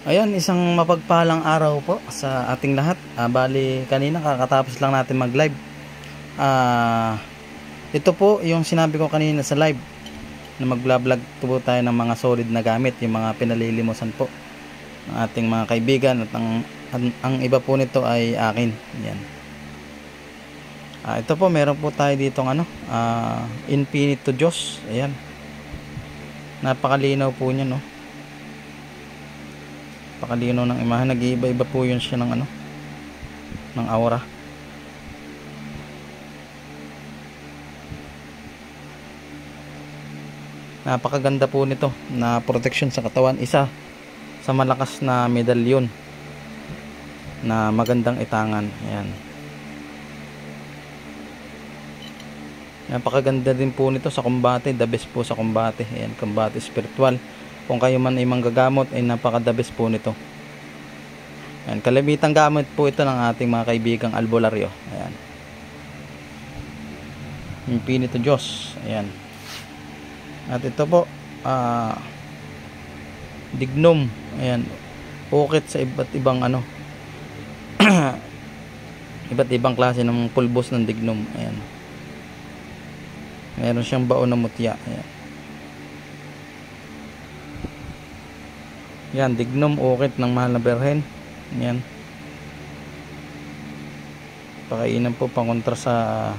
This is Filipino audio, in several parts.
Ayan, isang mapagpalang araw po sa ating lahat. Bali, kanina kakatapos lang natin mag-live. Ito po yung sinabi ko kanina sa live na mag-vlog po tayo ng mga solid na gamit, yung mga pinalilimusan po ng ating mga kaibigan, at ang iba po nito ay akin. Yan. Ito po, meron po tayo ditong Infinito Diyos. Ayan. Napakalinaw po niya, no. Pakalino ng imahe, nag-iiba-iba po yun siya ng ng aura. Napakaganda po nito na protection sa katawan, isa sa malakas na medalyon na magandang itangan. Ayan. Napakaganda din po nito sa kumbate, the best po sa kumbate. Ayan, kumbate spiritual. Kung kayo man ay manggagamot, ay napaka-the best po nito. Ayan, kalamitang gamit po ito ng ating mga kaibigang albularyo. Ayan. Infinito Diyos. Ayan. At ito po, dignum. Ayan. Ukit sa iba't ibang iba't ibang klase ng pulbos ng dignum. Ayan. Meron siyang baon na mutya. Ayan. Yan, dignum, ukit ng mahal na berhen. Yan. Pakainan po pangkontra sa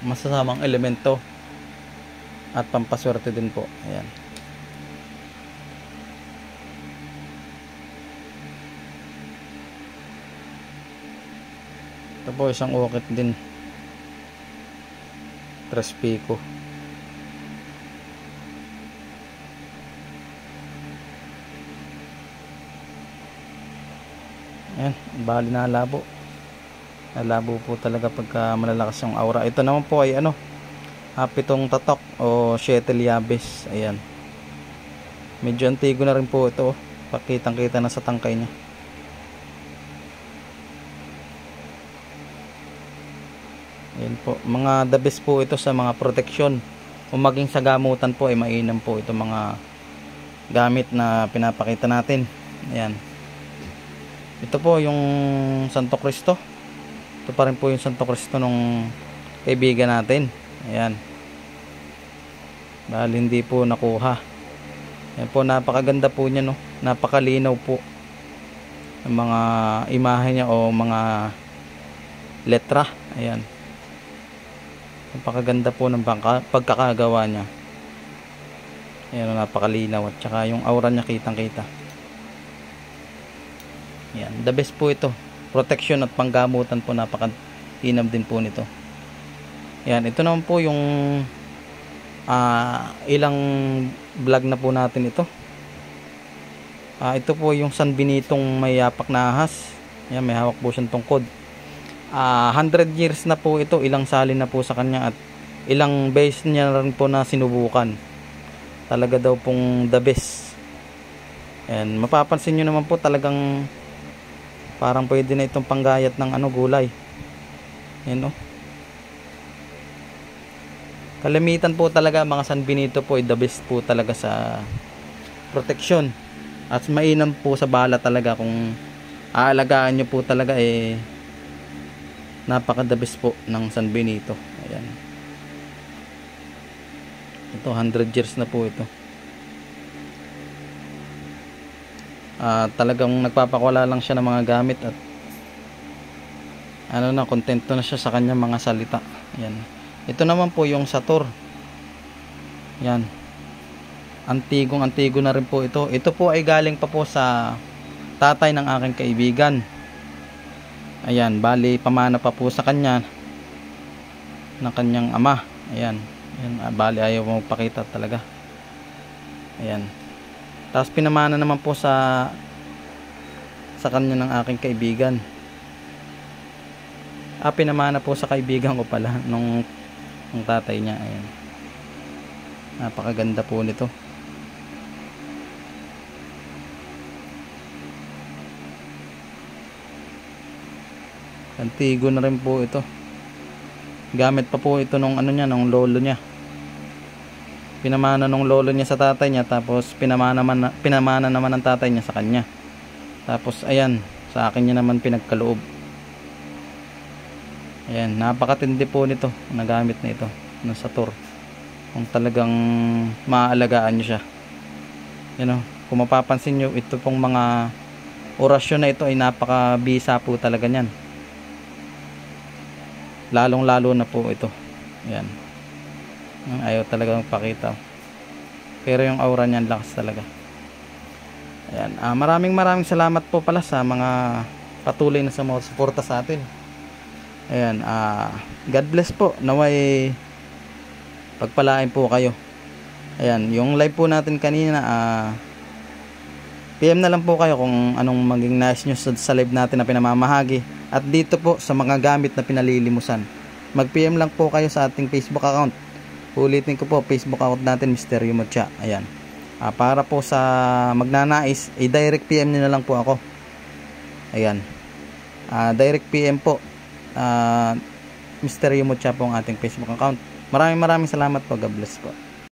masasamang elemento at pampaswerte din po. Ayan. Ito po isang ukit din. Trespico. Ayan, bali nalabo. Nalabo po talaga pagka malalakas yung aura. Ito naman po ay pitong tatok o 7 llabes. Ayan. Medyo antigo na rin po ito. Pakitang kita na sa tangkay niya. Ayan po. Mga the best po ito sa mga proteksyon. Kung maging sa gamutan po ay mainam po ito mga gamit na pinapakita natin. Ayan. Ito po yung Santo Cristo. Ito pa rin po yung Santo Cristo nung kaibigan natin. Ayan. Dahil hindi po nakuha. Ayan po, napakaganda po niya, no. Napakalinaw po ang mga imahe niya o mga letra. Ayan. Napakaganda po ng pagkakagawa niya. Ayan, napakalinaw. At saka yung aura niya kitang-kita. Yan, the best po ito. Protection at panggamutan po, napakatinam din po nito. Yan, ito naman po yung ilang vlog na po natin ito. Ito po yung San Benitong may yapak na ahas. Yan, may hawak po siyang tungkod. 100 years na po ito, ilang salin na po sa kanya at ilang base niya rin po na sinubukan. Talaga daw pong the best. And mapapansin nyo naman po talagang parang pwede na itong panggayat ng gulay. Yan, no? Kalamitan po talaga mga San Benito po ay the best po talaga sa protection. At mainam po sa bala talaga kung aalagaan nyo po talaga napaka the best po ng San Benito. Ayan. Ito 100 years na po ito. Talagang nagpapakwala lang siya ng mga gamit at kontento na siya sa kanyang mga salita. Yan. Ito naman po yung Sator. Yan. Antigo na rin po ito. Ito po ay galing pa po sa tatay ng aking kaibigan. Ayan, bali pamana pa po sa kanya ng kanyang ama. Ayan. Ayan, bali ayaw mo magpakita talaga. Ayan. Tapos pinamana naman po sa kanya ng aking kaibigan. Pinamana po sa kaibigan ko pala nung tatay niya. Ayan. Napakaganda po nito. Antigo na rin po ito. Gamit pa po ito nung nung lolo niya. Pinamana nung lolo niya sa tatay niya, tapos pinamana naman ng tatay niya sa kanya. Tapos ayan, sa akin niya naman pinagkaloob. Ayan, napakatindi po nito, nagamit na ito ng Sator. Kung talagang maaalagaan nyo siya. Yan o, kung mapapansin nyo, ito pong mga orasyon na ito ay napakabisa po talaga niyan. Lalong lalo na po ito. Ayan, ayaw talaga magpakita. Pero yung aura niyan lakas talaga. Ayan, maraming salamat po pala sa mga patuloy na sa mga suporta sa atin. Ayan, God bless po. Naway pagpalain po kayo. Ayan, yung live po natin kanina, PM na lang po kayo kung anong maging nice nyo sa live natin na pinamamahagi. At dito po sa mga gamit na pinalilimusan, mag PM lang po kayo sa ating Facebook account. Ulitin ko po, Facebook account natin, Misteryo Mutya. Ayan, para po sa magnanais, direct PM nyo na lang po ako. Ayan, direct PM po, Misteryo Mutya po ang ating Facebook account. Maraming salamat po. God bless po.